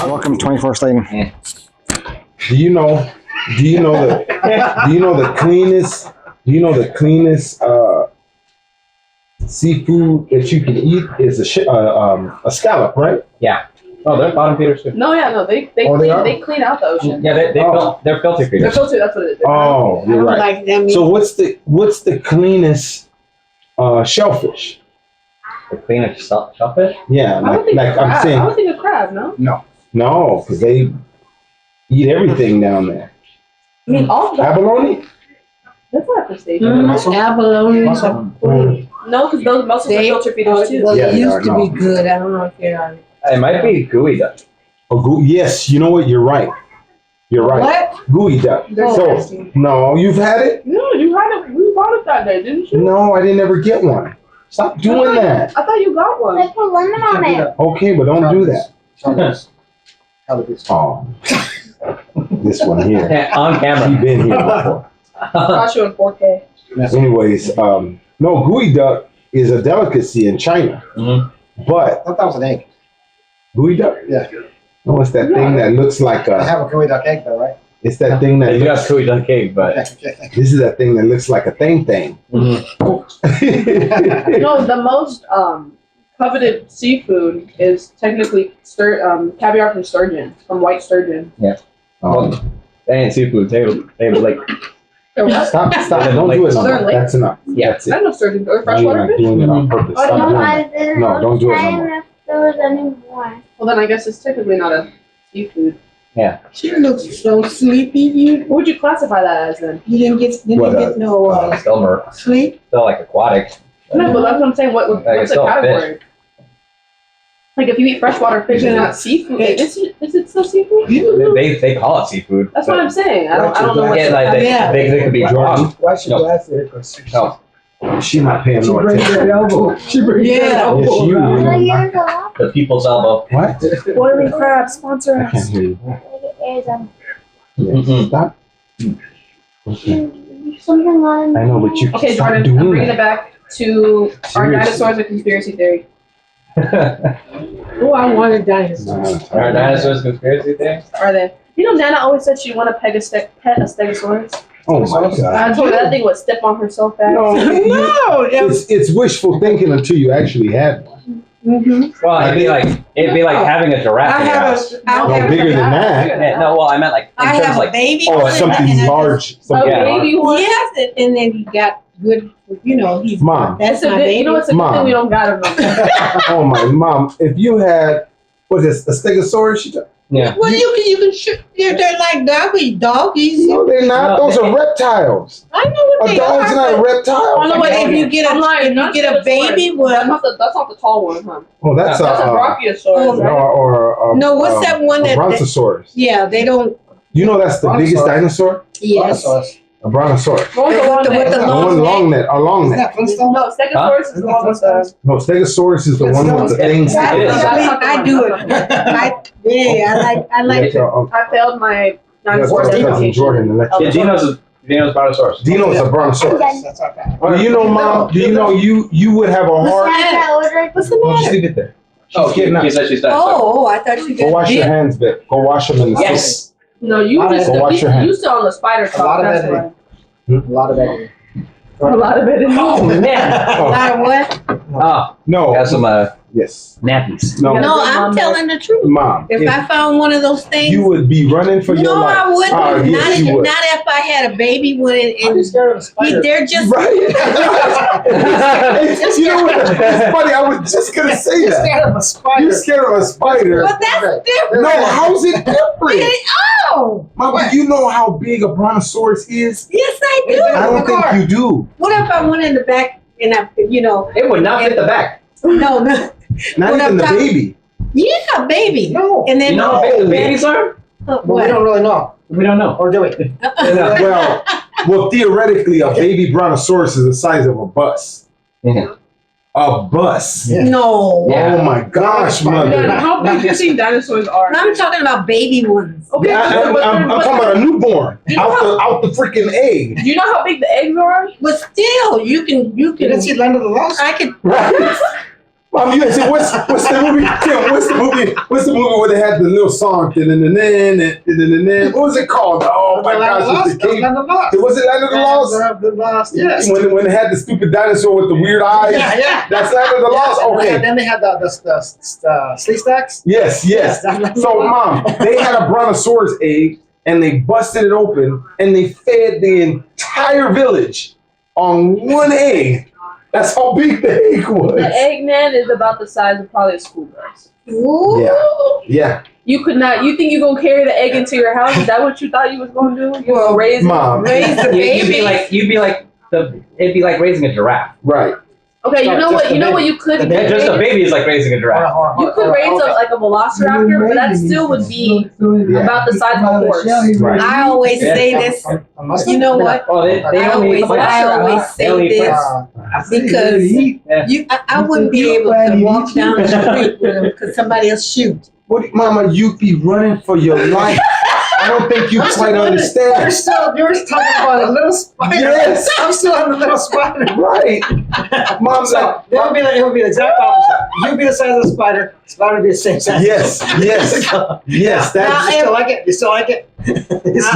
Welcome to 24 Slayton. Do you know the cleanest seafood that you can eat is a scallop, right? Yeah. Oh, they're bottom feeders too. No, they clean out the ocean. Yeah, they're filter feeders. They're filtered. That's what it is. Oh, you're right. Like them. So what's the cleanest shellfish? The cleanest shellfish? Yeah, I would think like a crab. I'm saying. I would think a crab. No. No, because they eat everything down there. I mean, all that. Abalone? That's not crustacean. Abalone. No, because those mussels are filter feeders too. Well, Yeah, they they used are, to no. be good. I don't know if they are. It might be gooey duck. Oh, yes. You know what? You're right. You're right. What? Gooey duck. They're So nasty. no, you've had it? No, you had it. We bought it that day, didn't you? No, I didn't ever get one. Stop doing that. I thought you got one. I put lemon on it. Okay, but don't do that. Oh, this one here. On camera. You've been here before. Got you in 4K. Anyways, no, gooey duck is a delicacy in China. Mhm. But I thought that was an egg. gooey duck? Yeah. No, it's that thing that looks like I a. have a gooey duck egg though, right? It's that thing that They do have looks. gooey duck cake, but This is that thing that looks like a thing. No, the most coveted seafood is technically caviar from sturgeon, from white sturgeon. Um, they ain't seafood. They like Stop! Don't do it no more. That's enough. Yeah. That's I it. know sturgeon or Now freshwater you're not fish. doing it on purpose. But Stop no, doing I that. didn't No, don't do it no time more. if there was any more. Well, then I guess it's technically not a seafood. She looks so sleepy. You What would you classify that as then? didn't get no still sleep. still like aquatic. No, but that's what I'm saying. Like What's it's the still category? Like if you eat freshwater fish and not seafood, is it still seafood? They call it seafood. That's what I'm saying. I don't know what. Yeah, like they could be Jordan. Why should No. glass there? Because No, She's not paying she no brings attention. her elbow. She brings Yeah. her elbow. Yes, you. So You're here's not- a lot. the people's elbow. What? Boiling crab sponsor I can't hear you. There's Mhm. Stop. Okay. something on. I know, but you Okay, stop Jordan, I'm doing bringing that. it back to our Seriously. dinosaurs and conspiracy theory. Oh, I want a dinosaur. Are dinosaurs conspiracy things? Are they? You know, Nana always said she wanted to pet a stegosaurus. Oh my God. I told her that thing would step on her so fast. No, No, that was. it's wishful thinking until you actually had one. Well, it'd be like having a giraffe I in your have house. a. I No, have. bigger than that. Yeah, no, well, I meant like in I terms have of a like baby. Oh, one, something and I large. A Something Yeah. large. baby one. Yes, and then he got good. You know, he's. Mom. That's It's a my good, baby. you know, it's a good Mom. thing we don't got him. Oh my mom! If you had, what is this, a stegosaurus? yeah. Well, you can shoot. They're like doggies. No, they're not. No, Those are reptiles. I know what A they dog's are. not a but reptile. Oh, no, wait, if you get I'm lying, not a baby, Stegosaurus. well, That's not the tall one, huh? Oh, that's That's a brachiosaurus, right? or No, what's that one a that- brontosaurus. yeah, they don't. You know that's the biggest Brontosaurus. dinosaur. Yes. A brontosaurus. What was the one With that- the The long one neck. long neck, a long Is neck. that Flintstone? No, Stegosaurus is the one with the. No, stegosaurus is the one with the things. It is. I do it. I like Yeah, to. I failed my That's dinosaur our cousin certification. Jordan. And let Yeah, you Dino's brontosaurus. Dino's a brontosaurus. That's our bad. Do you know, Mom? Do you know you would have a hard? What's the No, just matter? leave it there. Oh, She's getting up. she said she's dinosaur. Oh, I thought you Go wash your hands, Vic. Go wash them in the sink. Yes. No, you just Go wash your hands. you still on the spider A lot talk. of That's editing. why. A lot of editing. A lot of it is. Oh man. Oh, Like what? Oh, no. got some Yes. nappies. No. Yeah. No, Mom, I'm telling the truth. Mom. If I found one of those things, You would be running for your no, life. I wouldn't. Ah, yes, you would. Not if I had a baby with it, I'm and just scared of a spider. they're just. Right? You know what? It's funny. I was just gonna say I'm that. scared of a spider. You're scared of a spider. But that's different. No, how's it different? Oh, Mom, do you know how big a brontosaurus is? yes, I I do. don't think you do. What if I went in the back and I, It would not fit the back. no, Not What even the about- baby. yeah, baby. No. And then You know how big the babies are? Well, we what? don't really know. We don't know. Or do we? Well, theoretically, a baby brontosaurus is the size of a bus. Yeah. a bus. Yeah. No. Yeah. Oh my gosh, Yeah, mother. Yeah, how big do you think dinosaurs are? I'm talking about baby ones. Okay, I'm talking about a newborn You know out the freaking egg. do you know how big the eggs are? But still, you can. You didn't see Land of the Lost? I could. Right? Mom, you said what's the movie? Kim, what's the movie where they had the little song? What was it called? Oh my Land of the gosh, Lost? with the cave. Land of the Lost. Was it Land of the Lost? Land of the Lost. Yes. When they had the stupid dinosaur with the weird eyes. Yeah. That's Land of the Lost. And Okay. then they had the sleeve stacks. Yes. that's Land of the So, Lost. Mom, they had a brontosaurus egg, and they busted it open, and they fed the entire village on one egg. That's how big the egg was. The Eggman is about the size of probably a school bus. Ooh. Yeah. You could not. You think you gonna carry the egg into your house? Is that what you thought you was gonna do? You Well, gonna raise it? Mom. Raise the You'd be baby. like it'd be like raising a giraffe. Right. Okay, you know Just what? the You know baby. what you could. The Yeah, just a baby is like raising a giraffe. You could raise like a velociraptor, but that still would be about the size of a horse. Right. I always say this. You know what? Oh, they I only always They only say this because I wouldn't be able to walk down the street with them because somebody else shoot. Mama, you be running for your life. I don't think you quite understand. You're talking about a little spider. Yes. I'm still on the little spider. Right. Mom's So like, it would be the exact opposite. You'd be the size of the spider. Spider would be the same size. yes. You That's still like it? You still like it?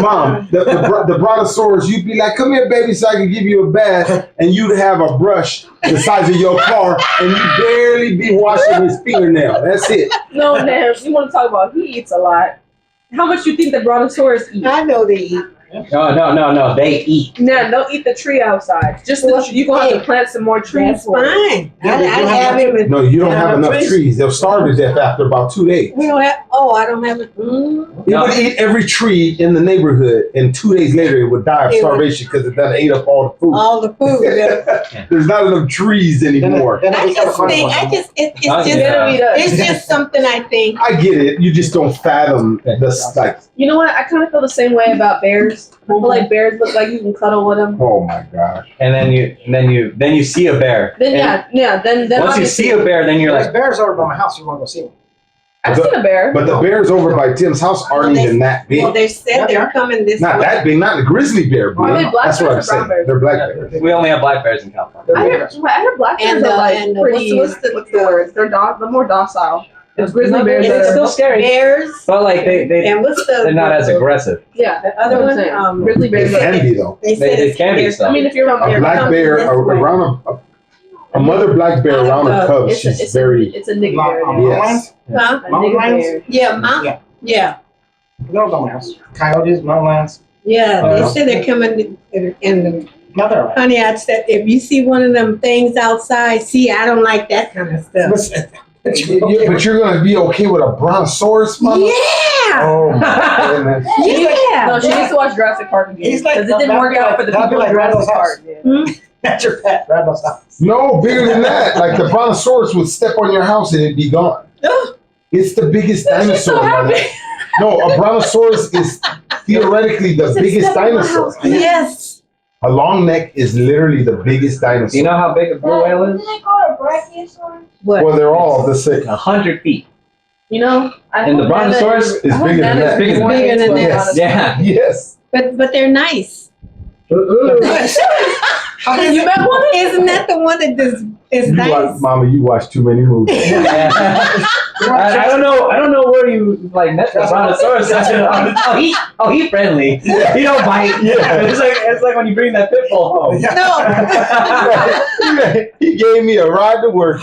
Mom, the brontosaurus, you'd be like, come here, baby, so I can give you a bath, and you'd have a brush the size of your car, and you'd barely be washing his fingernail. That's it. No, man. You want to talk about? He eats a lot. How much you think the brontosaurus eat? I know they eat. No. They eat. Nah, don't eat the tree outside. Just you gonna have to plant some more trees. That's for it. fine. Yeah, I you don't have have it with. No, you don't Yeah, have enough trees. trees. They'll starve to death after about 2 days. We don't have. Oh, I don't have it. He would eat every tree in the neighborhood, and 2 days later, it would die of It would- starvation because it done ate up all the food. All the food. Yeah. There's not enough trees anymore. Then I just think. It's Oh, just. yeah. It's just something I think. I get it. You just don't fathom the like. You know what? I kind of feel the same way about bears. I feel like bears look like you can cuddle with them. Oh my gosh. And then you see a bear. Then And then once you see a bear, then you're There's like, bears over by my house. You want to go see them? I've seen a bear. But the bears over by Tim's house aren't even that big. Well, they said they're coming this Not way. that big. Not the grizzly bear big. Are they black That's what I'm bears or brown saying. bears? They're black bears. we only have black bears in California. I heard black bears And, are like and pretty. what's the word? They're more docile. It's grizzly bears. It's that are- still scary. Bears. But like they And what's the? they're not as aggressive. Yeah, The other that's what one. I'm saying. Grizzly They bears. can be though. They said They it's can be scarce. some. I mean, if you're around A there, black bear this way. around a mother black bear around her cubs. She's it's very it's a nigga Mom- bear. mom- yes. Huh? A Mountain nigga lions? bear. Yeah, Mom. Yeah. Yeah. They're over by my house. Coyotes, mountain lions. Yeah. They Oh. said they're coming. And Not there. honey, I said if you see one of them things outside, see, I don't like that kind of stuff. But you're gonna be okay with a brontosaurus, mama? Yeah. Oh my goodness. Yeah. No, she needs to watch Jurassic Park again. He's like- Because it didn't that'd work be out like- for the that'd be people in like Jurassic Randall's Park. Yeah. That's your pet. Randall's house. No, bigger than that. Like the brontosaurus would step on your house and it'd be gone. It's the biggest She's dinosaur. so mother. happy. No, a brontosaurus is theoretically the biggest dinosaur. Yes. A long neck is literally the biggest dinosaur. Do you know how big a blue whale is? Isn't it called a brachiosaurus? What? Well, they're all the same. 100 feet. You know, I And the hope Nana brontosaurus is I hope bigger than Nana's that. Bigger more than into that. a Yes. brontosaurus. Yeah. Yes. But they're nice. You met one? Isn't that the one that is You nice? watch, Mama, you watch too many movies. I don't know where you like met the brontosaurus. He's friendly. He don't bite. Yeah. It's like when you bring that pit bull home. No. He gave me a ride to work.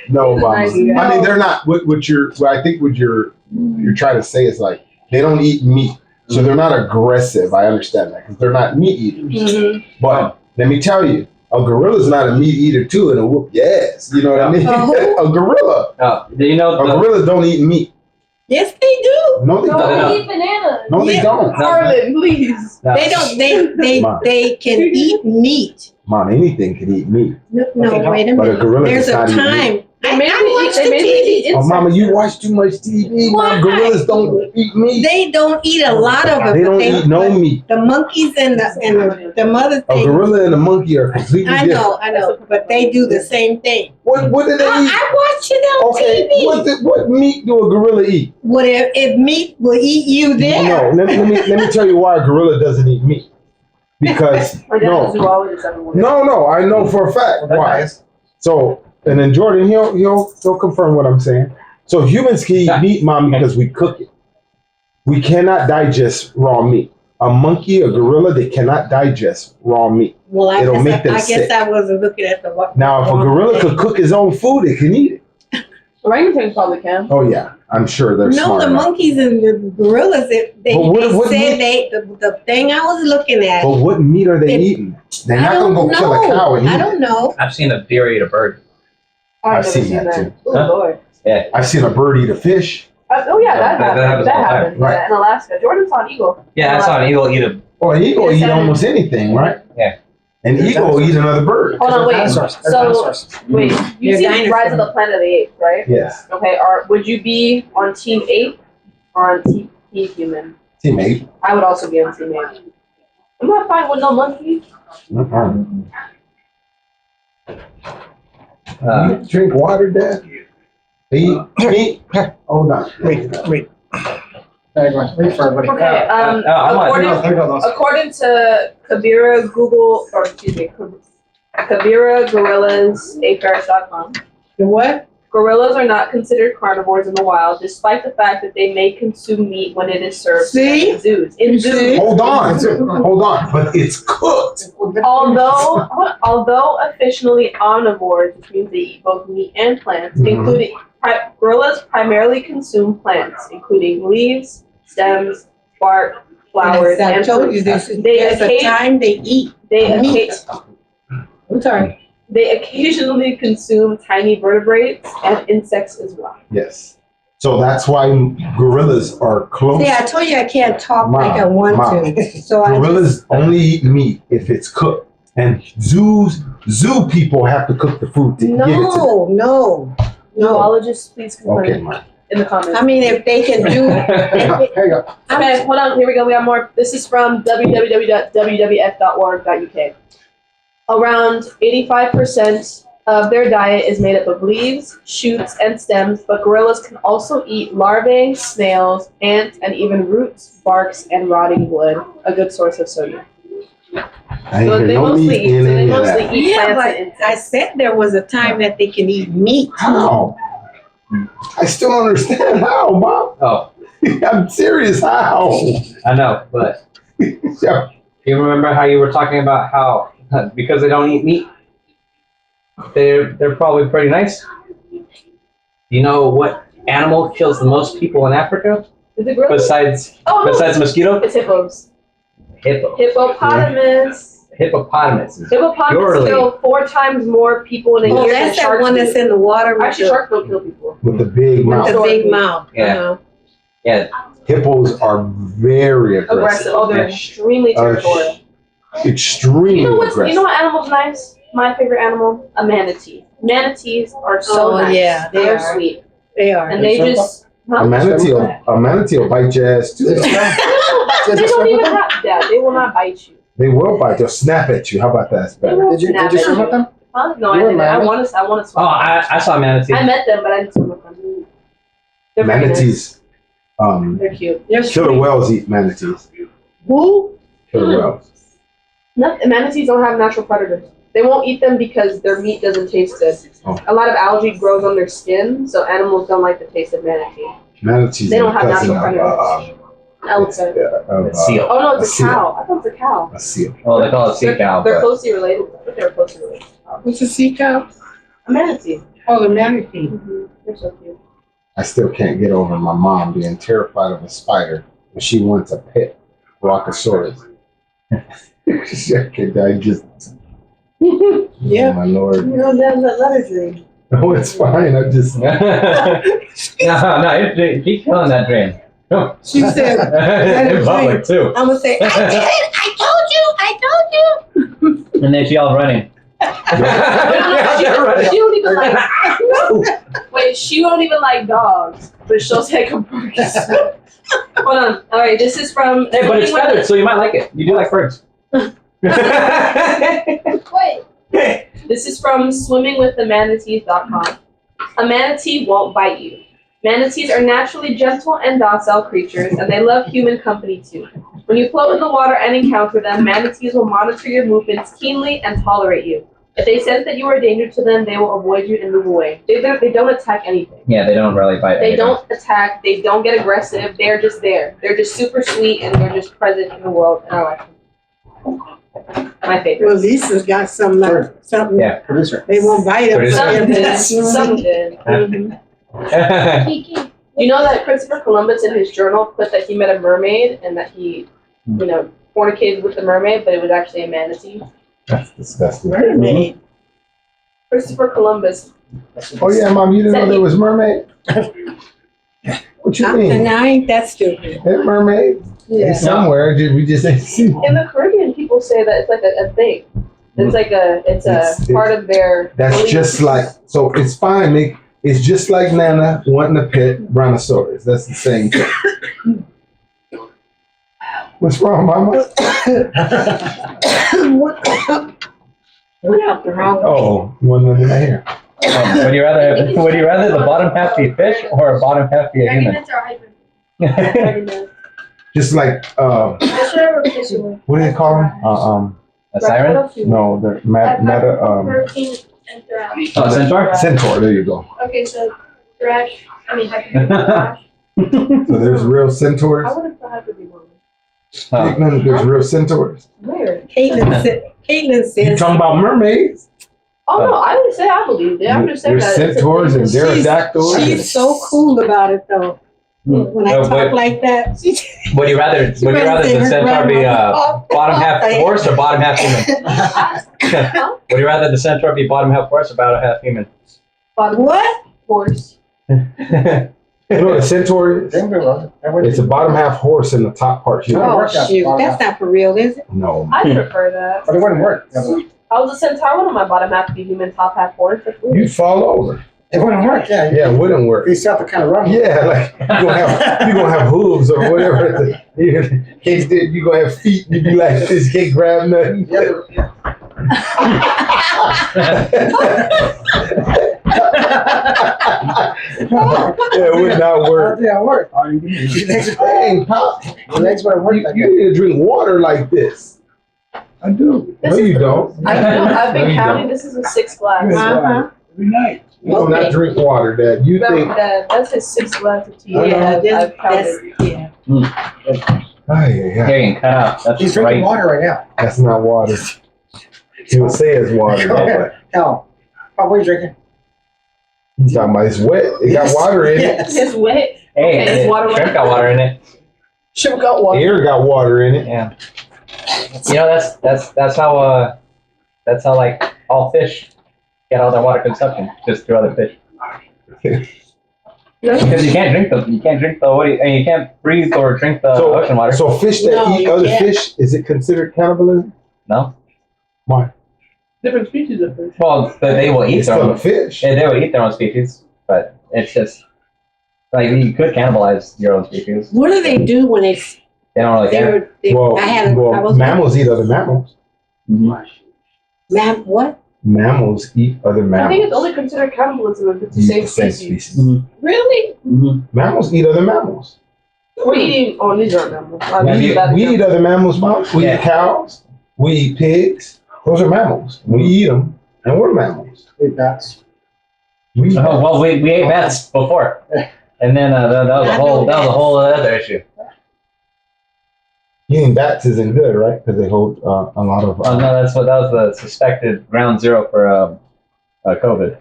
No, Mama. Nice. I mean, they're not. I think what you're trying to say is like they don't eat meat, so they're not aggressive. I understand that because they're not meat eaters. Mhm. But let me tell you, a gorilla's not a meat eater too, and a whoop yes. You know what I mean? Oh. A gorilla. Do you know A gorilla don't eat meat. Yes, they do. No, they No, don't. we eat bananas. No, they Yeah. don't. Harlan, please. They don't. They can eat meat. Mom, anything can eat meat. No, Okay, wait a But a minute. gorilla There's does a not eat meat. time. They made watch they the made TV. Oh, mama, you watch too much TV. Why? Gorillas don't eat meat. They don't eat a lot of it. They but don't eat no meat. The monkeys and the mother A thing. gorilla and a monkey are completely I different. know, but they do the same thing. What do they eat? I watch it on Okay, TV. what meat do a gorilla eat? What if meat will eat you there? No, let me tell you why a gorilla doesn't eat meat. Because My dad's a zoologist. Everyone. no, I know for a fact why. So, and then Jordan, he'll confirm what I'm saying. So humans can eat meat, mom, because we cook it. We cannot digest raw meat. A monkey, a gorilla, they cannot digest raw meat. Well, It'll make them I guess sick. I wasn't looking at the. Now, if a gorilla could cook his own food, it can eat it. Orangutans probably can. Oh yeah, I'm sure they're No, smart the enough. monkeys and the gorillas. They what said meat? the thing I was looking at. But what meat are they They- eating? They're I not gonna don't go kill a cow and eat I don't it. know. I've seen a deer eat a bird. I've seen that too. Oh Huh? Lord. Yeah. I've seen a bird eat a fish. Oh yeah, that That happened. happens That all the time. happened. Right. In Alaska. Jordan saw an eagle. Yeah, I saw an eagle eat a. Well, an eagle Yeah, eat salmon. almost anything, right? Yeah. An eagle will eat another bird. Hold on, wait. Dinosaurs. They're So dinosaurs. wait, you They're see Rise of the Planet of the Apes, right? Yes. Okay. Would you be on Team Ape or on Team Human? Teammate. I would also be on Team Ape. I'm not fine with no monkey. No problem. Uh, You drink water, Dad? Eat meat? Hold on. Wait. There you go. Wait for everybody. Okay. I'm on. According There go those. According to Kabira Gorillas, apex.com, The what? gorillas are not considered carnivores in the wild, despite the fact that they may consume meat when it is served See? in zoos. In See? zoos. Hold on. But it's cooked. Although officially omnivores, which means they eat both meat and plants, Mhm. including gorillas primarily consume plants, including leaves, stems, bark, flowers, I and told you fruits. there's a time they eat. They I'm sorry. They occasionally consume tiny vertebrates and insects as well. Yes. So that's why gorillas are close. See, I told you I can't talk Mom, like I want Mom. to. So Gorillas only eat meat if it's cooked. And zoo people have to cook the food to give it to them. No. Zoologists, please confirm Okay, Mom. in the comments. I mean, if they can do. Here you go. Okay, hold on. Here we go. We have more. This is from www.wwf.org.uk. Around 85% of their diet is made up of leaves, shoots, and stems, but gorillas can also eat larvae, snails, ants, and even roots, barks, and rotting wood, a good source of sodium. I ain't So hear they no mostly meat eat, in so they any of mostly that. eat Yeah, plants but and I insects. said there was a time that they can eat meat. How? I still don't understand how, Mom. oh, I'm serious. How? I know, but Yeah. you remember how you were talking about how because they don't eat meat, they're probably pretty nice. You know what animal kills the most people in Africa Is it gorilla? besides Oh, no. mosquito? It's hippos. Hippo. Hippopotamus. Hippopotamuses. Hippopotamus Purely. kill 4 times more people in a Oh, year than that's that sharks one do. that's in the water with Actually, sharks don't kill people. With the big with mouth. the big mouth. Yeah. Yeah. Hippos are very Aggressive. aggressive. Oh, they're Yeah. extremely territorial. Extremely You know aggressive. what animal's nice? My favorite animal? A manatee. Manatees are so Oh, nice. yeah, they They're are. sweet. They are. And they just... A manatee will bite your ass too. They don't even have... Yeah, they will not bite you. They will bite. They'll snap at you. How about that? It's better. Did you swim with them? Huh? No, I You were didn't. I married? want to swim. Oh, I saw manatees. I met them, but I didn't swim with them. They're very nice. Manatees. They're cute. They're Killer sweet. whales eat manatees. Who? Killer whales. Manatees don't have natural predators. They won't eat them because their meat doesn't taste good. Oh. A lot of algae grows on their skin, so animals don't like the taste of manatee. Manatees They are don't have cousin natural of, Elephant. Seal. Oh no, it's a a seal. cow. I thought it's a cow. a seal. Well, they call it sea cow, They're but closely related. I think they're closely related. What's a sea cow? A manatee. Oh, the manatee. They're so cute. I still can't get over my mom being terrified of a spider when she wants a pet Brachiosaurus. I just, Yeah. oh my lord. You know, that letter dream. No, it's fine. I just, no, keep killing that dream. No. She said, In public too. I'm gonna say, I did it. I told you. And then she all running. She don't even like. Wait, she won't even like dogs, but she'll take a bird. Hold on. All right, this is from. Hey, but it's feathered, so you might like it. You do like birds. Wait. This is from swimmingwiththemanatees.com. A manatee won't bite you. Manatees are naturally gentle and docile creatures, and they love human company too. When you float in the water and encounter them, manatees will monitor your movements keenly and tolerate you. If they sense that you are a danger to them, they will avoid you and move away. They don't attack anything. Yeah, they don't really bite. They don't attack. They don't get aggressive. They're just there. They're just super sweet, and they're just present in the world. And I like them. My favorite. Well, Lisa's got something. Yeah. Producer. They won't bite them. Some did. Kiki. You know that Christopher Columbus in his journal put that he met a mermaid and that he, fornicated with the mermaid, but it was actually a manatee. That's disgusting. Mermaid. Christopher Columbus. Oh yeah, Mom, you didn't know there was mermaid? What you mean? Now ain't that stupid? That mermaid? Yeah. It's somewhere. We just ain't seen it. In the Caribbean, people say that it's like a thing. It's like it's part of their. That's belief. just like, so it's fine. It's just like Nana wanting to pet brontosaurus. That's the same thing. What's wrong, Mama? Oh, one in the hair. Would you rather the bottom half be fish or a bottom half be a human? Arguments are hyper. Just like, That's whatever fish you want. what do they call them? A siren? No, the Hurricane and thrash. Oh, a centaur? centaur. There you go. Okay, so thrash. I mean, hyper. So there's real centaurs. I would have thought it would be one. Oh. There's real centaurs. Where? Caitlin says. You talking about mermaids? Oh no, I didn't say I believed it. I'm just saying There's that. centaurs and pterodactyls. She's so cool about it though. When I No, talk but- like that, she Would you rather the centaur be bottom half horse or bottom half human? Would you rather the centaur be bottom half horse or bottom half human? Bottom what? horse. You know what a centaur is? It's a bottom half horse and the top part human. Oh shoot, that's not for real, is it? No. I prefer that. But it wouldn't work. I was a centaur. I wanted my bottom half to be human, top half horse. That's weird. You'd fall over. It wouldn't work, yeah. Yeah, it wouldn't work. You still have to kind of run. Yeah, like you're gonna have hooves or whatever. You're gonna have feet. You'd be like this, can't grab nothing. Yeah, it would not work. Yeah, it worked. Dang, Pop, Your legs wouldn't work like you need to drink water like this. I do. No, you don't. I've been No, you counting. don't. This is a 6th glass. Uh-huh. every night. You do not drink water, Dad. You think? That's his 6th glass of tea. I know. I've counted. Yeah. Yeah. Getting cut out. That's He's right. drinking water right now. That's not water. He would say it's water. But Hell, what are you drinking? he's talking about it's wet. It got water in it. Yes. It's wet. Hey, Okay, it's water shrimp got water in it. Shrimp got water. Air got water in it. Yeah. You know that's how like all fish get all their water consumption just through other fish. Because you can't drink the you can't breathe or drink the ocean water. So fish that No, eat you other can't. fish, is it considered cannibalism? No. Why? Different species of fish. Well, they will eat It's their still own. a fish. Yeah, they will eat their own species, but it's just like you could cannibalize your own species. What do they do when They don't really care. Well, I was mammals eat other mammals. what? Mammals eat other I think mammals. it's only considered cannibalism if it's the Eat same the same species. species. Really? Mammals eat other mammals. We're eating. Oh, these aren't mammals. We eat other mammals, Mom. We eat cows. We eat pigs. Those are mammals. We eat them, and we're mammals. Eat bats. We eat Oh well, we ate bats before, and then that was a whole other issue. Eating bats isn't good, right? Because they hold a lot of. Oh no, that was the suspected ground zero for COVID.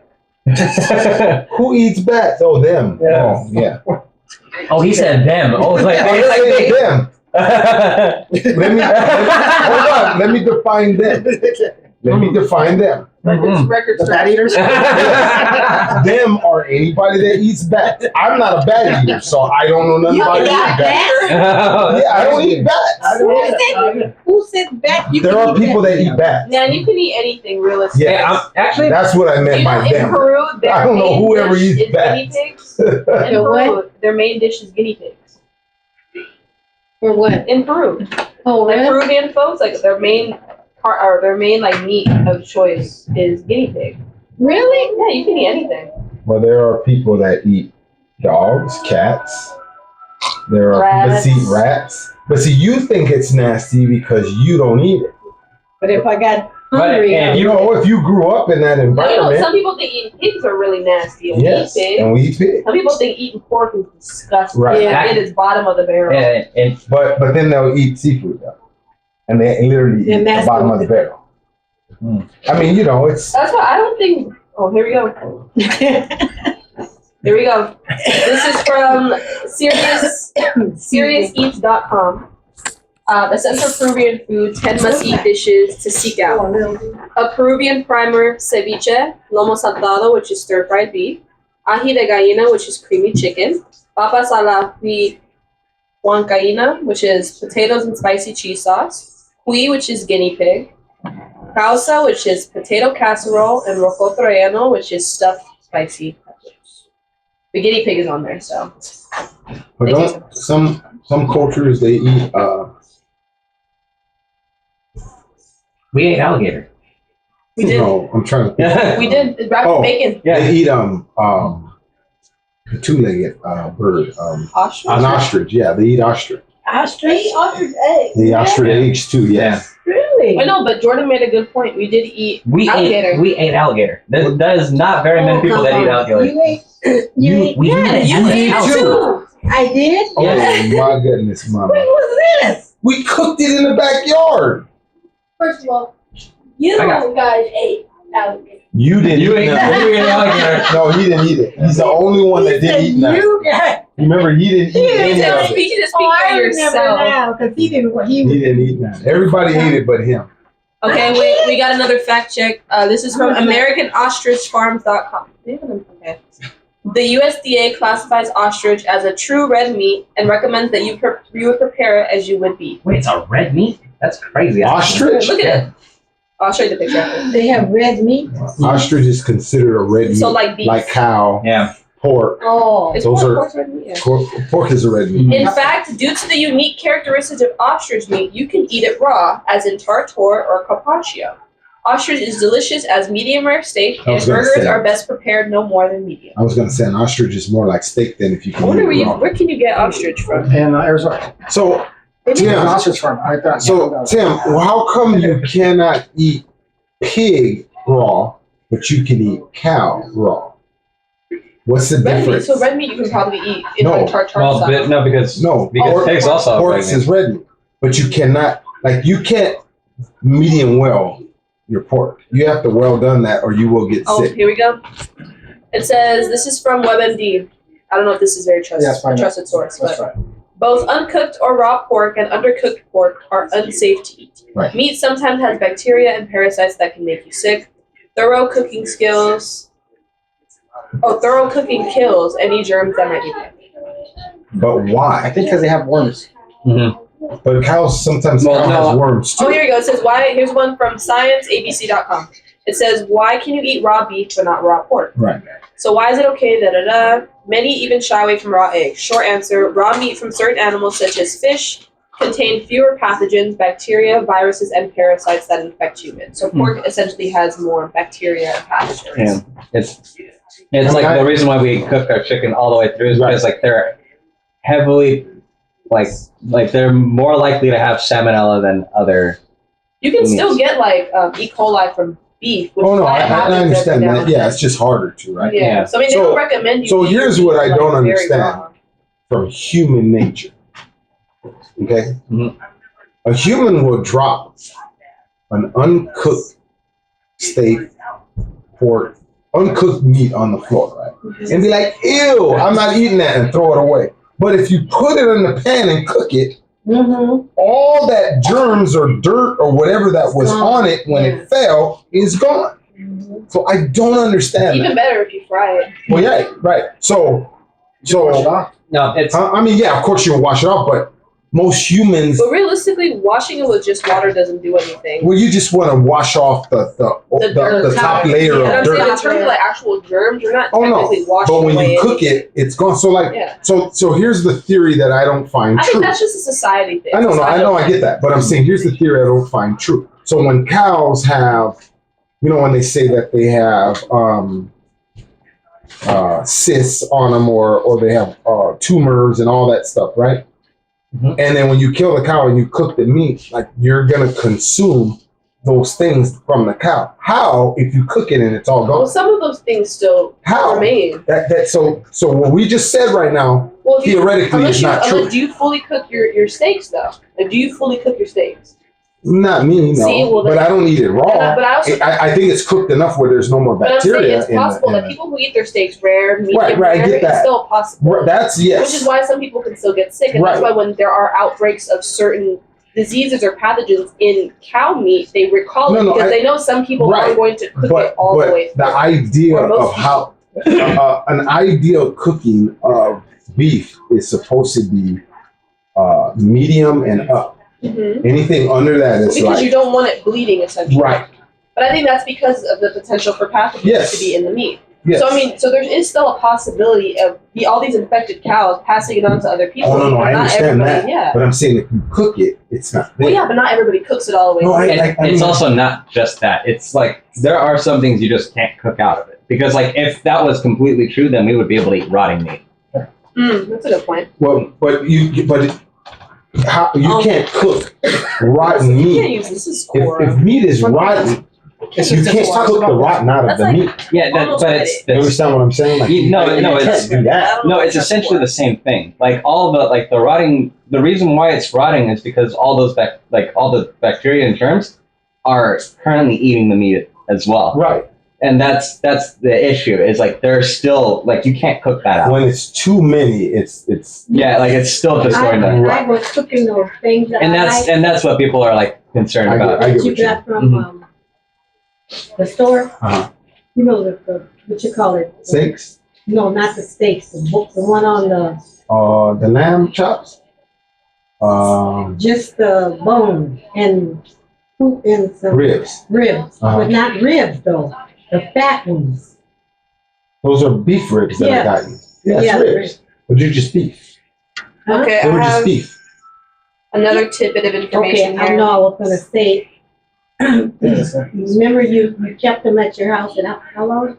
Who eats bats? Oh, them. Yeah. Oh, yeah. Oh, he said them. Oh, like I say them. Hold on. Let me define them. Let me define them. Record The bat eaters? Them are anybody that eats bats. I'm not a bat eater, so I don't know nothing You about got bats. bats? Yeah, I don't eat bats. Who said bat? You There can are eat people that eat bats. Yeah, and you can eat anything realistically. Yeah, Actually, that's what I meant You know, by in them. Peru, their I don't know main whoever dish eats is guinea bats. pigs. In Peru, their main dish is guinea pigs. For what? In Peru, Oh, like really? Peruvian folks, like their main like meat of choice is guinea pig. Really? Yeah, you can eat anything. Well, there are people that eat dogs, cats. There are Rats. people that eat rats. But see, you think it's nasty because you don't eat it. But if I got But, hungry, and You know, if you grew up in that No, environment, some people think eating pigs are really nasty. And yes, we eat pigs. and we eat pig. Some people think eating pork is disgusting. Right. Yeah. It is bottom of the barrel. and But then they'll eat seafood though, and they literally eat And the that's bottom what- of the barrel. Mm. I mean, you know, it's That's why I don't think. Oh, here we go. Here we go. This is from SeriousEats.com. The Center for Peruvian Food, 10 must-eat dishes to seek out. A Peruvian primer, ceviche, lomo saltado, which is stir-fried beef, ají de gallina, which is creamy chicken, papas a la huancaína, which is potatoes and spicy cheese sauce, cuy, which is guinea pig, causa, which is potato casserole, and rocoto relleno, which is stuffed spicy peppers. The guinea pig is on there, so. but don't some cultures they eat we ate alligator. We did. no, I'm trying to think. We did. It's wrapped Oh. in bacon. They eat two-legged bird, Ostrich? an ostrich. Yeah, they eat ostrich. ostrich? Ostrich eggs. They eat ostrich eggs too. Yeah. Really? I know, but Jordan made a good point. We did eat We alligator. ate alligator. That is not very many people that eat alligator. You ate. You ate. We Yeah, ate You ate alligator. it too. I did. Oh Yes. my goodness, When mama! was this? We cooked it in the backyard. First of all, you I got- guys ate alligator. You didn't. You eat ate none. you ate alligator. No, he didn't eat it. He's the only one that didn't eat none. You. Remember, he didn't eat He any didn't of it. You just Oh, speak I for remember yourself. now because he didn't. He didn't eat none. Everybody ate it but him. Okay, we got another fact check. This is from AmericanOstrichFarms.com. Okay. The USDA classifies ostrich as a true red meat and recommends that you would prepare it as you would beef. Wait, it's a red meat? That's crazy. Ostrich? Look at it. I'll show you the picture. They have red meat. Ostrich is considered a red meat, So like beef. like cow, Yeah. pork. Oh. It's Those pork, are- pork's red meat, yeah. Pork is a red meat. In fact, due to the unique characteristics of ostrich meat, you can eat it raw, as in tartare or carpaccio. Ostrich is delicious as medium rare steak, I and was gonna burgers say. are best prepared no more than medium. I was gonna say an ostrich is more like steak than if you I can wonder eat it raw. where can you get ostrich from? In Arizona. So There's an Tim, ostrich farm. I thought. so Tim, well, how come you cannot eat pig raw, but you can eat cow raw? What's the Red meat. difference? So red meat you can probably eat in No. like tartare Well, style. no, because No, pigs also have pork red meat. is red meat, but you cannot you can't medium well your pork. You have to well done that, or you will get Oh, sick. here we go. It says this is from WebMD. I don't know if this is very Yeah, it's fine. trusted source, That's but right. both uncooked or raw pork and undercooked pork are unsafe to eat. Right. Meat sometimes has bacteria and parasites that can make you sick. Thorough cooking kills any germs that might be there. But I why? think because they have worms. But cows sometimes Well, cow no. has worms too. Oh, here we go. It says why. Here's one from ScienceABC.com. It says why can you eat raw beef but not raw pork? Right. So why is it okay? Da da da. Many even shy away from raw eggs. Short answer: raw meat from certain animals, such as fish, contain fewer pathogens, bacteria, viruses, and parasites that infect humans. So pork essentially has more bacteria and pathogens. Yeah. It's like the reason why we cook our chicken all the way through is because like they're heavily like they're more likely to have salmonella than other. You can still Meats. get like E. coli from beef. Which Oh is no, why it I happens every understand now that. and Yeah, then. it's just harder to, right? Yeah. Yeah. So I mean, they So- don't recommend you. so eat here's meat, what I like, don't very understand. raw. From human nature. Okay? Mhm. A human will drop an uncooked steak, pork, uncooked meat on the floor, right? And be like, ew, I'm not eating that, and throw it away. But if you put it in the pan and cook it, Mm-hmm. all that germs or dirt or whatever that was on it when it fell is gone. So I don't understand Even that. better if you fry it. Well, yeah, right. So No, it's I mean, yeah, of course you'll wash it off, but most humans, But realistically, washing it with just water doesn't do anything. well, you just want to wash off the top layer And of I'm saying dirt. in terms of like actual germs, you're not Oh no! technically washing But when away you cook anything. it, it's gone. So like, Yeah. so here's the theory that I don't find I true. think that's just a society thing. I know, I get that, but I'm saying here's the theory I don't find true. So when cows have, when they say that they have cysts on them or they have tumors and all that stuff, right? Mhm. And then when you kill the cow and you cook the meat, like you're gonna consume those things from the cow. How if you cook it and it's all Well, gone? some of those things still How? remain. So what we just said right now Well, if you, theoretically is not true. do you fully cook your steaks though? Like, do you fully cook your steaks? Not me, no. See, well, but I don't eat it raw. But I also, I think it's cooked enough where there's no more but I'm saying bacteria it's possible in that people who eat their steaks rare, medium Right, I rare, get it's that. still possible. That's yes. Which is why some people can still get sick, and that's Right. why when there are outbreaks of certain diseases or pathogens in cow meat, they recall it No, because they know some people Right. aren't going to cook but it all the way the through. idea Or most of how an ideal cooking of beef is supposed to be medium and up. Mhm. Anything under that is Because like you don't want it bleeding, essentially. right. But I think that's because of the potential for pathogens Yes. to be in the meat. Yes. So I mean, so there is still a possibility of all these infected cows passing it on to other people. Oh no, but I not understand everybody, that. Yeah. But I'm saying if you cook it, it's not there. Well, yeah, but not everybody cooks it all the way. No, through. And it's also not just that. It's like there are some things you just can't cook out of it. Because like if that was completely true, then we would be able to eat rotting meat. That's a good point. Well, how you can't cook rotten You meat. can't use this is If core. meat is rotten, you can't cook the rotten out of That's the like- meat. Yeah, Almost but like it's You understand what I'm saying? Like, No, you it's- can't do that. no, it's essentially the same thing. Like all the rotting. The reason why it's rotting is because all those all the bacteria and germs are currently eating the meat as well. Right. And that's the issue. Is like there's still like you can't cook that out. When it's too many, it's Yeah, like it's still destroying them. I was cooking those things that And I that's like, that's what people are like concerned I get about. it. that you what you got from the store. Uh-huh. You know, the what you call it? steaks. No, not the steaks. The one on The lamb chops. just the bone and some Ribs. ribs, Uh-huh. but not ribs though. The fat ones. Those are beef ribs that I Yeah. got you. Yeah, it's Yeah, ribs. But they're just beef. Huh? Okay, They I were just have beef. another tidbit of Okay, information I here. know I was gonna say. Remember you kept them at your house and how long?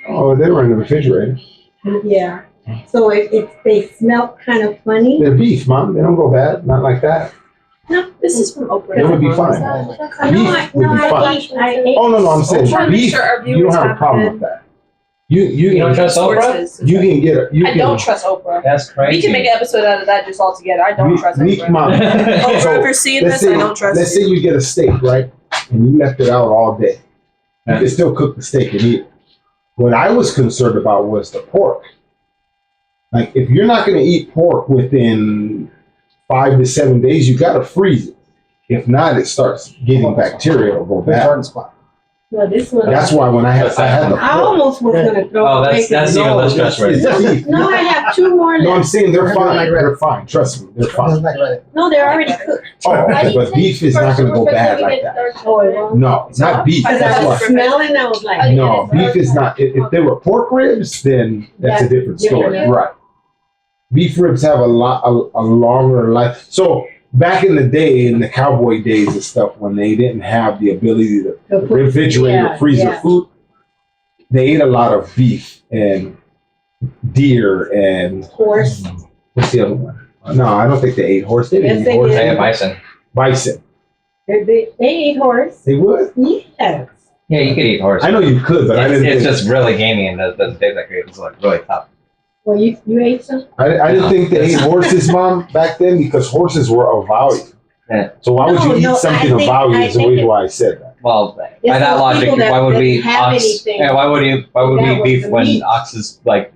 Oh, they were in the refrigerator. Yeah. So if they smell kind of funny. They're beef, Mom. They don't go bad. Not like that. No, This is from Oprah. They would be fine. Beef would be fine. I ate. Oh no, I'm saying I'm trying to make beef. sure our You don't viewers have a have problem good- with that. You You don't trust Oprah? Sources. You can get it. You I can. don't trust Oprah. That's crazy. We can make an episode out of that just all together. I don't trust Weak Oprah. mom. Oprah, So, if you're seeing let's this, say, I don't trust let's you. say you get a steak, right? And you left it out all day. You can still cook the steak and eat it. What I was concerned about was the pork. Like, if you're not going to eat pork within 5 to 7 days, you got to freeze it. If not, it starts getting bacteria or go bad. Well, this one. That's why when I had the I pork, almost was gonna throw. Oh, the that's bacon. even no, less it's trustworthy. beef. No, I have two more No, I'm left. saying they're fine. They're fine. Trust me, they're fine. No, they're already cooked. Oh, okay, but beef is not going to go bad like that. Oh, it won't? No, it's not beef. Because That's I why. was smelling, I was like. No, beef is not. If they were pork ribs, then that's a different story. Different. Right. Beef ribs have a longer life. So back in the day, in the cowboy days and stuff, when they didn't have the ability to refrigerate or freeze their food, they ate a lot of beef and deer and Horse. what's the other one? No, I don't think they ate horse. They didn't Yes, eat they horse. did. They have bison. Bison. They eat horse. They would. Yes. Yeah, you could eat horse. I know you could, but I It's, didn't. it's think, just really gamey and doesn't taste like it. It's like really tough. Well, you ate some? I didn't think they ate horses, Mom, back then because horses were of value. Yeah. So why would you eat No, something I of think- value? I Is the think reason why I said that. Well, by It's that those logic, people that why would we didn't have ox? anything Yeah, why would we that was beef the when meat. ox is like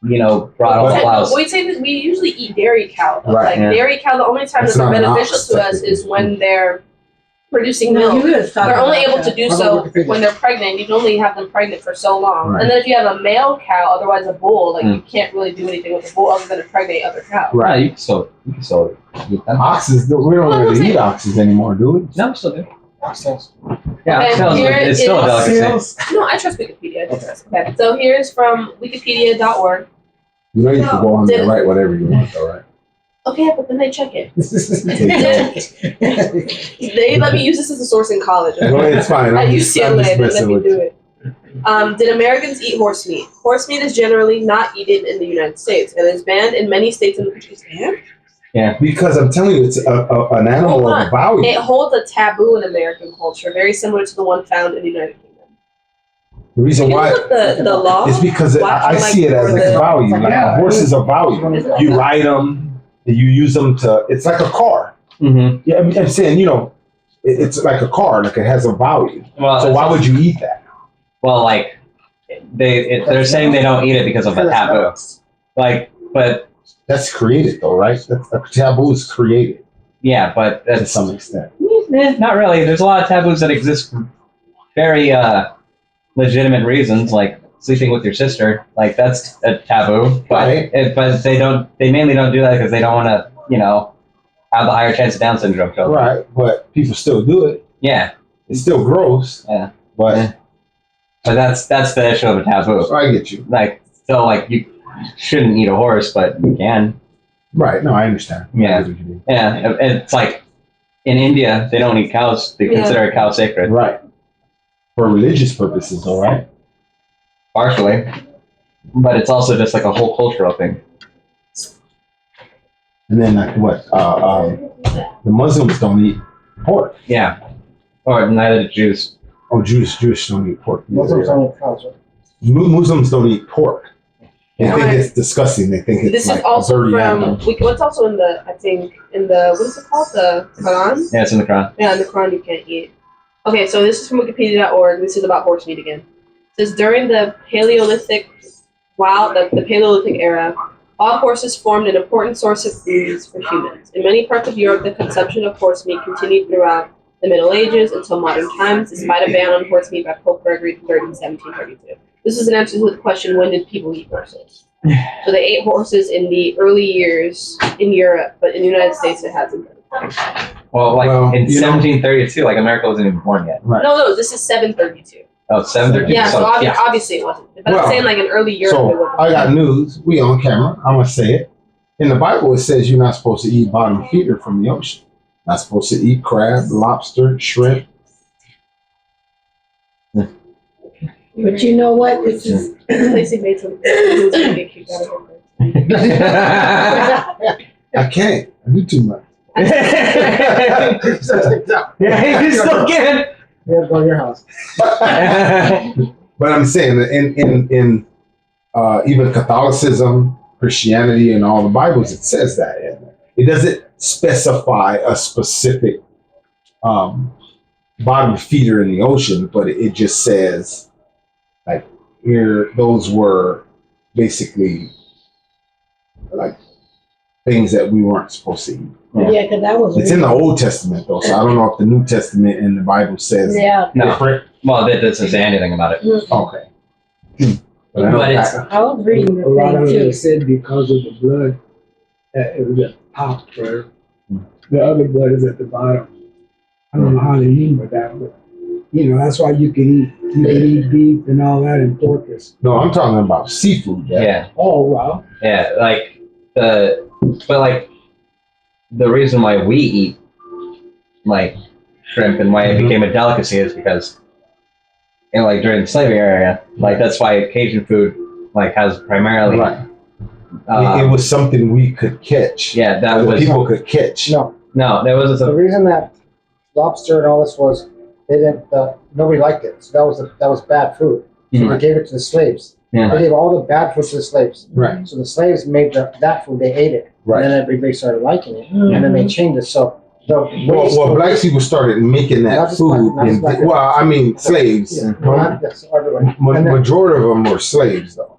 brought all the plows. We say that we usually eat dairy cow. Though. Right, Dairy cow, the only time It's that they're not an beneficial ox, to us is when they're producing No, milk. you was talking They're only about able to that. do How so about Wikipedia? when they're pregnant. You can only have them pregnant for so long. Right. And then if you have a male cow, otherwise a bull, you can't really do anything with a bull other than impregnate other cows. Right, you can still eat them. Oxes, we don't really eat oxes anymore, do we? No, we still do. Oxtails. Yeah, Okay, oxtails, here it's still a is- delicacy. No, I trust Wikipedia. I trust. Okay, so here's from wikipedia.org. You know you can go on there and write whatever you want, though, right? Okay, but then they check it. They They let me use this as a source in college. don't. Well, it's fine. At I'm just UCLA, they let messing me with do you. it. Did Americans eat horse meat? Horse meat is generally not eaten in the United States and is banned in many states in the country. Because I'm telling you, it's an animal Hold of on. value. It holds a taboo in American culture, very similar to the one found in the United Kingdom. The reason Can you why look at the law? is because I see it as a value. Like a horse is a value. You ride them, you use them to. It's like a car. Mm-hmm. Yeah, I'm saying, it's like a car. Like it has a value. Well, So why would you eat that? Well, like they're saying they don't eat it because of a taboo. But That's created, though, right? That's, a taboo is created yeah, but to that's some extent. not really. There's a lot of taboos that exist for very legitimate reasons, like sleeping with your sister. Like that's a taboo, but Right. but they mainly don't do that because they don't want to, have the higher chance of Down syndrome children. Right, but people still do it. Yeah, It's still gross. Yeah. But Yeah. but that's the issue of a taboo. I get you. You shouldn't eat a horse, but you can. Right. No, I understand. Yeah. I get what you mean. Yeah, it's like in India they don't eat cows. They consider a cow sacred. Right. For religious purposes, all right. Partially, but it's also just like a whole cultural thing. And then the Muslims don't eat pork. Yeah, or neither do Jews. Oh, Jews don't eat pork. Muslims don't eat cows, right? Muslims don't eat pork. They Yeah. think it's disgusting. They think it's This like is also a dirty from animal. what's also in the what is it called, the Quran? Yeah, it's in the Quran. Yeah, in the Quran you can't eat. Okay, so this is from Wikipedia.org. This is about horse meat again. It says during the Paleolithic era, wild horses formed an important source of foods for humans. In many parts of Europe, the consumption of horse meat continued throughout the Middle Ages until modern times, despite a ban on horse meat by Pope Gregory III in 1732. This is an answer to the question, when did people eat horses? So they ate horses in the early years in Europe, but in the United States it hasn't been. Well, in you know- 1732, America wasn't even born yet. Right. No, this is 732. Oh, 732. Yeah, so yeah. obviously it wasn't. But Well, I'm saying in early Europe it So wasn't. I got news. We on camera. I'm gonna say it. In the Bible, it says you're not supposed to eat bottom feeder from the ocean. Not supposed to eat crab, lobster, shrimp. But you know what? This is Lacey made some who's gonna get kicked out of I can't. I do too much. Yeah, you still can. We have to go to your house. But I'm saying that in even Catholicism, Christianity, and all the Bibles, it says that. It doesn't specify a specific bottom feeder in the ocean, but it just says like here those were basically like things that we weren't supposed to eat. yeah, because that was. It's in the Old Testament though, so I don't know if the New Testament in the Bible says Yeah, No. different. Well, that doesn't say anything about it. Okay. But I know But it's- that- I was reading A lot the of thing it too. said because of the blood, that it was at the top first. The other blood is at the bottom. I don't know how they mean by that, but that's why you can eat beef and all that and pork is. no, I'm talking about seafood. Yeah. Oh, wow. Yeah, the reason why we eat shrimp and why it became a delicacy is because during the slavery era, that's why Cajun food has primarily Right. It was something we could catch. yeah, that Other was people could catch. No, there was the reason that lobster and all this was, they didn't. Nobody liked it, so that was bad food. So they gave it to the slaves. Yeah. They gave all the bad food to the slaves. Right. So the slaves made that food. They ate it, Right. and then everybody started liking it, and then they changed it. So the waste Well, black people started making Not that just food. black- not just black people. Well, I mean, slaves. Yeah, yes, everybody. And then- Majority of them were slaves, though.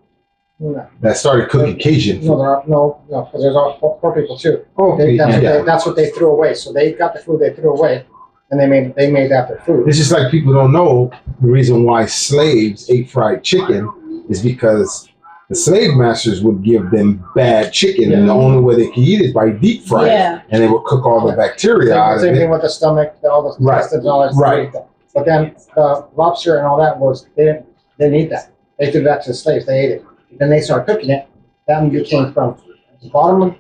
No, that started cooking Cajun food. no, because there's all poor people too. Okay, That's what they threw away. So they got the food they threw away, and they made that their food. It's just like people don't know the reason why slaves ate fried chicken is because the slave masters would give them bad chicken, and the only way they could eat it by deep frying, Yeah. and they would cook all the bacteria out of Same thing it. with the stomach, all the intestines, all that. Right. But then the lobster and all that they didn't eat that. They threw that to the slaves. They ate it. Then they started cooking it. That became from the bottom to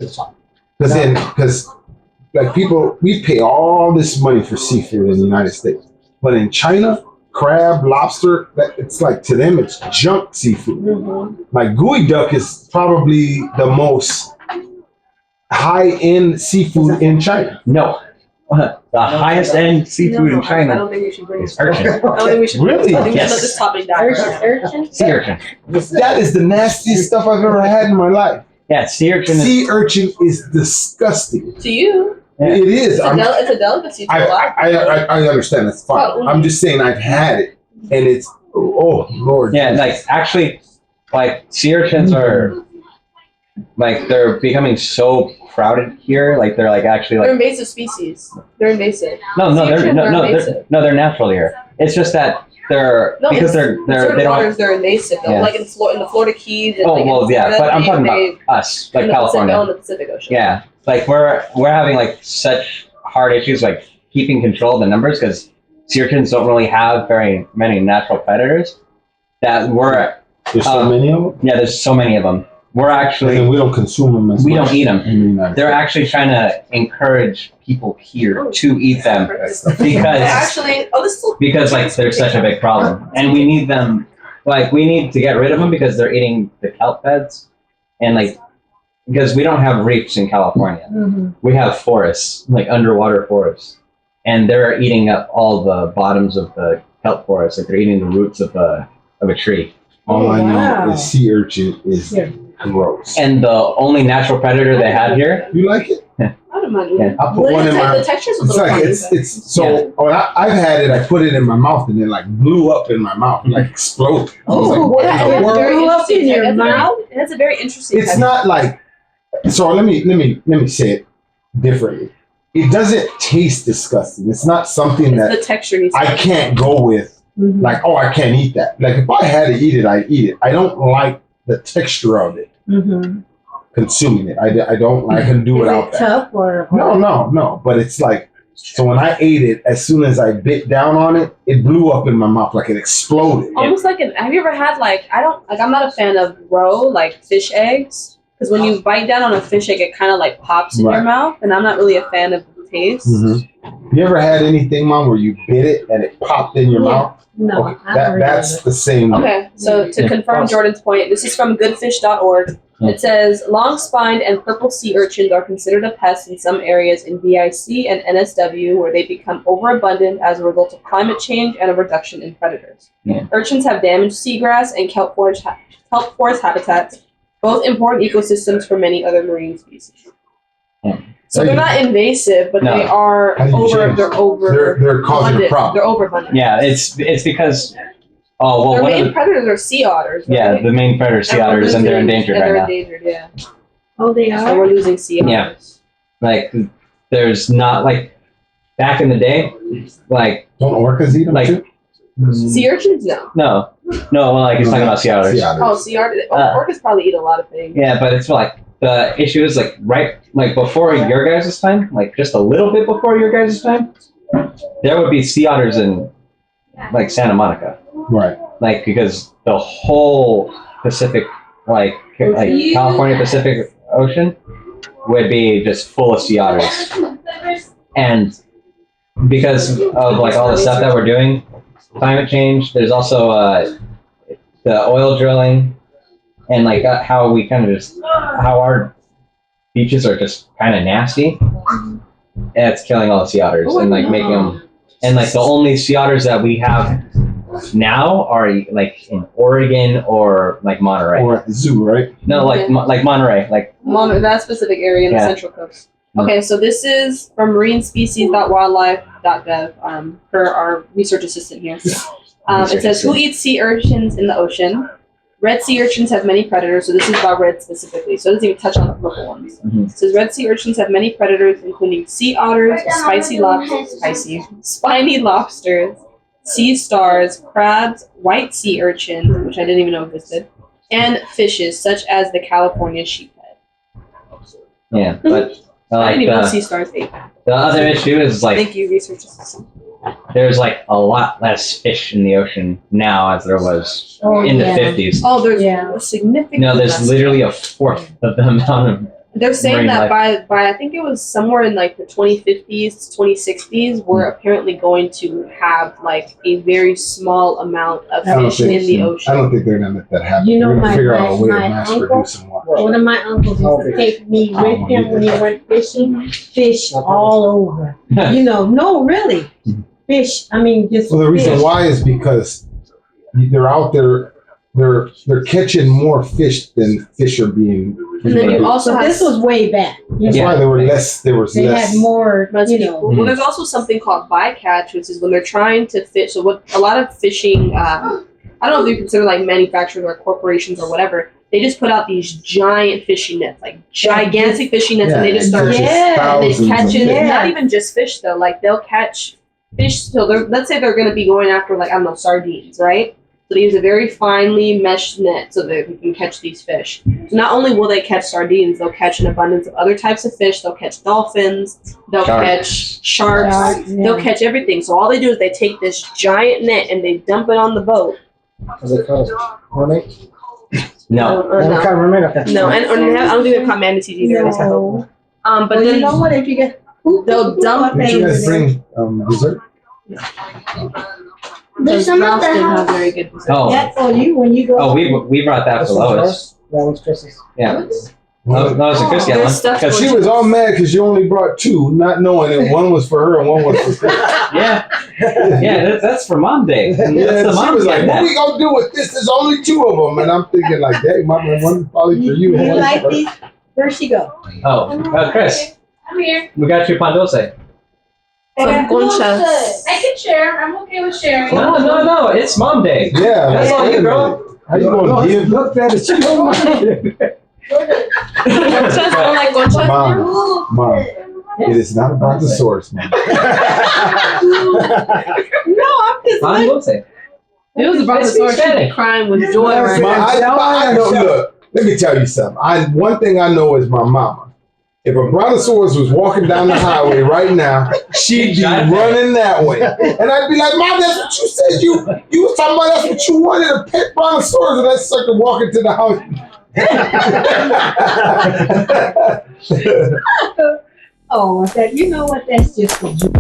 the top. Because like people, we pay all this money for seafood in the United States, but in China, crab, lobster, it's like to them it's junk seafood. Like gooey duck is probably the most high-end seafood in China. No. The highest end seafood in I China don't think we should bring is this. urchin. I don't think we should. Really? I think we should Yes. let this topic die. Urchin? Sea urchin. That is the nastiest stuff I've ever had in my life. Yeah, sea urchin is. Sea urchin is disgusting. To you, Yeah. It is. it's a delicacy to a lot. I understand. That's fine. Oh, I'm just saying I've had it, and it's Lord. Yeah, like actually, like sea urchins are, like they're becoming so crowded here. Like they're like actually They're like invasive species. They're invasive. no, sea they're urchins are invasive. they're natural here. It's just that they're No, because in they certain don't. waters they're invasive. Though. Yeah. Like in the Florida Keys. And Oh like well, in yeah, Florida, but I'm talking they- about us, like in the California. Pacific, in the Pacific Ocean. Yeah, like we're having like such hard issues like keeping control of the numbers because sea urchins don't really have very many natural predators. That we're There's so many of them, yeah, there's so many of them. We're and actually we don't consume them as we much. don't eat them. in the United They're States. actually trying to encourage people here to eat them because Actually, this is because like they're such a big problem and we need them. Like we need to get rid of them because they're eating the kelp beds and like because we don't have reefs in California. We have forests, like underwater forests, and they're eating up all the bottoms of the kelp forest. Like they're eating the roots of a tree. All I Wow. know is sea urchin is Yeah. gross. And the only natural predator they have here. You like it? I don't mind. Yeah. I put one in my. The texture's a It's little like funny. it's so. When I've had it, I put it in my mouth and it like blew up in my mouth, like exploded. I was like, Oh, what that in the is world? very- Blew up in your mouth? It has a very interesting. It's texture. not like. So let me say it differently. It doesn't taste disgusting. It's not something It's that the texture. He's I can't go with. Like, oh, I can't eat that. Like, if I had to eat it, I'd eat it. I don't like the texture of it. Consuming it, I don't. I can do Is without it that. tough or? No. But it's like, so when I ate it, as soon as I bit down on it, it blew up in my mouth like it exploded. almost like an. Have you ever had like I'm not a fan of roe like fish eggs because when you bite down on a fish egg, it kind of like pops in your Right. mouth, and I'm not really a fan of the taste. You ever had anything, Mom, where you bit it and it popped in your Yeah. mouth? No, Okay, I've heard that's of the same. Okay, so to Yeah. confirm Jordan's point, this is from goodfish.org. It says long-spined and purple sea urchins are considered a pest in some areas in BIC and NSW where they become overabundant as a result of climate change and a reduction in predators. Yeah. Urchins have damaged seagrass and kelp forest habitats, both important ecosystems for many other marine species. Yeah. So they're not invasive, but No. they are How do you over. change? They're over. They're causing a problem. They're overabundant. Yeah, it's because well Their one of main the predators are sea otters. yeah right? the main predator sea And we're otters and they're losing- endangered and right they're now. endangered, yeah. Oh, they And are? we're losing sea otters. Yeah. Like there's not like back in the day, like Don't orcas eat them Like- too? Sea urchins? No. no, like he's talking about sea otters. Sea otters. Oh, sea otters. Uh, Orcas probably eat a lot of things. Yeah, but it's like the issue is like right like before your guys' time, like just a little bit before your guys' time, there would be sea otters in like Santa Monica, Right. like because the whole Pacific, like California Pacific Ocean, would be just full of sea otters, and because of like all the stuff that we're doing, climate change. There's also the oil drilling. And like how we kind of just how our beaches are just kind of nasty, and it's killing all the sea otters and like making them. And like the only sea otters that we have now are like in Oregon or like Monterey. Or at the zoo, right? No, like like Monterey, like That specific area in the Yeah. Central Coast. Okay, so this is from marinespecies.wildlife.gov per our research assistant here. It says, who eats sea urchins in the ocean? Red sea urchins have many predators, so this is about red specifically. So it doesn't even touch on the purple ones. Mhm. It says red sea urchins have many predators, including sea otters, spiny lobsters, sea stars, crabs, white sea urchins, which I didn't even know existed, and fishes such as the California sheephead. Yeah, but I didn't even know like sea stars ate. the other issue is like Thank you, researchers. there's like a lot less fish in the ocean now as there was in the 50s. Oh, there's Yeah. a significant. No, there's less. literally a fourth of the amount of. They're saying marine that life. by I think it was somewhere in like the 2050s to 2060s, we're apparently going to have like a very small amount of I don't fish in think the so. ocean. I don't think they're gonna let that happen. You know, They're gonna my- figure out a way my to mass uncle- produce and what. One of my uncles used to take me with him when he went fishing. Fish all over. You know, no, really. Fish. I mean, just Well, the reason fish. why is because they're out there. They're catching more fish than fish are being. And then you also So have this was way back. You That's know, why there were less. There was they less. had more, less you people. know. Well, there's also something called bycatch, which is when they're trying to fish. So what a lot of fishing, I don't know if you consider like manufacturers or corporations or whatever. They just put out these giant fishing nets, like gigantic fishing nets, and they just start. Yeah. And they thousands of catch it. fish. Yeah. Not even just fish though. Like they'll catch fish. So let's say they're going to be going after like I don't know sardines, right? So they use a very finely meshed net so that we can catch these fish. So not only will they catch sardines, they'll catch an abundance of other types of fish. They'll catch dolphins. They'll catch sharks. Sharks, yeah. They'll catch everything. So all they do is they take this giant net and they dump it on the boat. Is it called mermaid? No. What kind of mermaid? Okay. No, and or I don't think they're called manatees either. No. But Well, then you know what? If you get they'll dump Did you guys bring dessert? There's some of Ralph didn't have the very good dessert. Oh. That's for you when you go. Oh, we brought that This for one's Lois. yours? That one's Chris's. Yeah. That was a Chris There's one. stuff 'Cause She was all mad because you only brought two, not knowing that one was for her and one was for Chris. yeah, that's for Mom Day. Yeah, That's the she Mom was like, Day. "What we gonna do with this? There's only two of them," and I'm thinking like, "Dang, Mama, one's probably for you." and You one's like for her." these? Where'd she go? Oh, Chris, I'm here. we got you pan dulce. Some conchas. I can share. I'm okay with sharing. No, it's Mom Day. Yeah, That's all you, girl. How you gonna give? Look at it. She don't mind. Conchas, don't like conchas? Mom, it is not about the source, man. No, I'm just Pan like, dulce. If it was about the Speak source, she'd be Spanish. crying with joy right Mom, now. I know. Look, let me tell you something. One thing I know is my mama. If a brontosaurus was walking down the highway right now, she'd be running that way, and I'd be like, "Mom, that's what you said. You was talking about that's what you wanted, a pet brontosaurus, and that sucker walking to the house." oh, that you know what? That's just a joke.